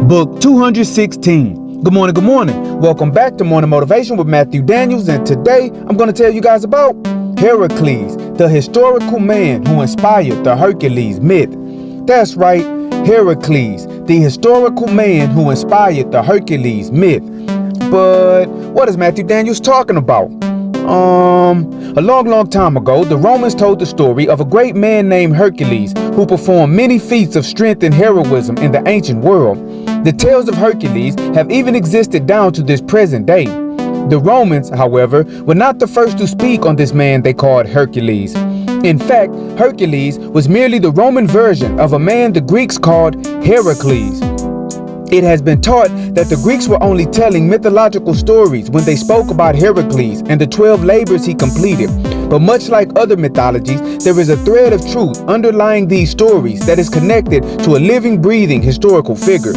Book 216. Good morning, good morning. Welcome back to Morning Motivation with Matthew Daniels, and today I'm going to tell you guys about Heracles, the historical man who inspired the Hercules myth. That's right, Heracles, the historical man who inspired the Hercules myth. But what is Matthew Daniels talking about? A long time ago, the Romans told the story of a great man named Hercules who performed many feats of strength and heroism in the ancient world. The tales of Hercules have even existed down to this present day. The Romans, however, were not the first to speak on this man they called Hercules. In fact, Hercules was merely the Roman version of a man the Greeks called Heracles. It has been taught that the Greeks were only telling mythological stories when they spoke about Heracles and the 12 labors he completed. But much like other mythologies, there is a thread of truth underlying these stories that is connected to a living, breathing historical figure.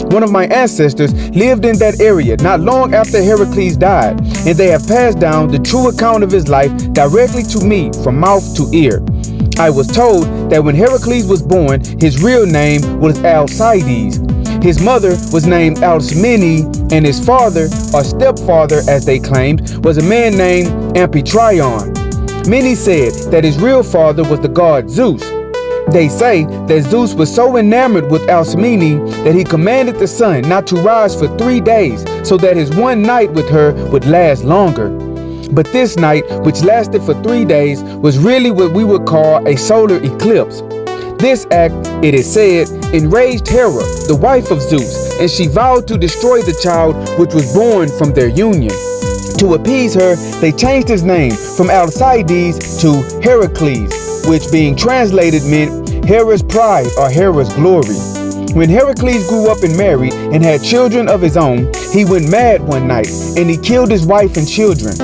One of my ancestors lived in that area not long after Heracles died, and they have passed down the true account of his life directly to me from mouth to ear. I was told that when Heracles was born, his real name was Alcides. His mother was named Alcmene, and his father, or stepfather as they claimed, was a man named Amphitryon. Many said that his real father was the god Zeus. They say that Zeus was so enamored with Alcmene that he commanded the sun not to rise for 3 days so that his one night with her would last longer. But this night, which lasted for 3 days, was really what we would call a solar eclipse. This act, it is said, enraged Hera, the wife of Zeus, and she vowed to destroy the child which was born from their union. To appease her, they changed his name from Alcides to Heracles, which being translated meant Hera's pride or Hera's glory. When Heracles grew up and married and had children of his own, he went mad one night and he killed his wife and children.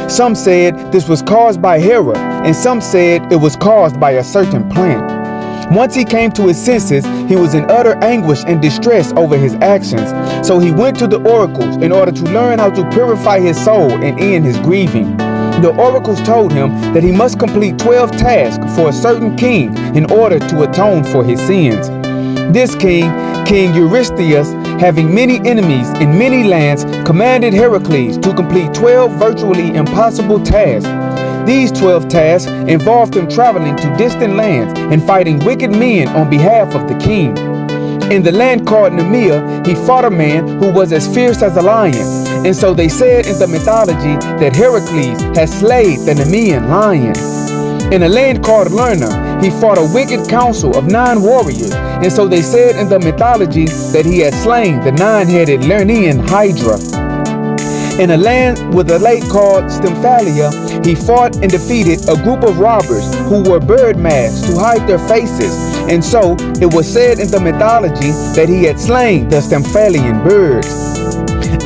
Some said this was caused by Hera, and some said it was caused by a certain plant. Once he came to his senses, he was in utter anguish and distress over his actions. So he went to the oracles in order to learn how to purify his soul and end his grieving. The oracles told him that he must complete 12 tasks for a certain king in order to atone for his sins. This king, King Eurystheus, having many enemies in many lands, commanded Heracles to complete 12 virtually impossible tasks. These 12 tasks involved him traveling to distant lands and fighting wicked men on behalf of the king. In the land called Nemea, he fought a man who was as fierce as a lion, and so they said in the mythology that Heracles had slain the Nemean lion. In a land called Lerna, he fought a wicked council of 9 warriors, and so they said in the mythology that he had slain the 9-headed Lernaean Hydra. In a land with a lake called Stymphalia, he fought and defeated a group of robbers who wore bird masks to hide their faces, and so it was said in the mythology that he had slain the Stymphalian birds.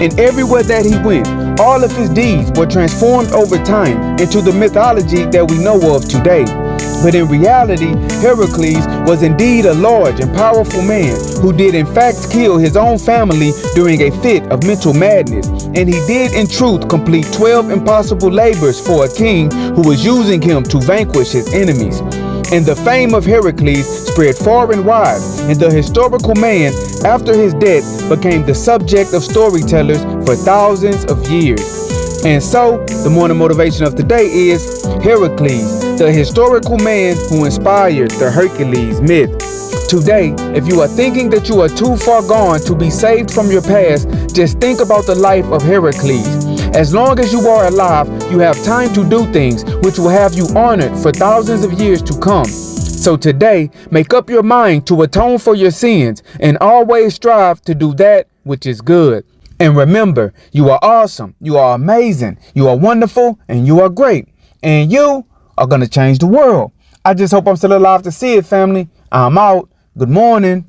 And everywhere that he went, all of his deeds were transformed over time into the mythology that we know of today. But in reality, Heracles was indeed a large and powerful man who did in fact kill his own family during a fit of mental madness, and he did in truth complete 12 impossible labors for a king who was using him to vanquish his enemies. And the fame of Heracles spread far and wide, and the historical man, after his death, became the subject of storytellers for thousands of years. And so, the morning motivation of today is Heracles, the historical man who inspired the Hercules myth. Today, if you are thinking that you are too far gone to be saved from your past, just think about the life of Heracles. As long as you are alive, you have time to do things which will have you honored for thousands of years to come. So today, make up your mind to atone for your sins and always strive to do that which is good. And remember, you are awesome, you are amazing, you are wonderful, and you are great. And you are going to change the world. I just hope I'm still alive to see it, family. I'm out. Good morning.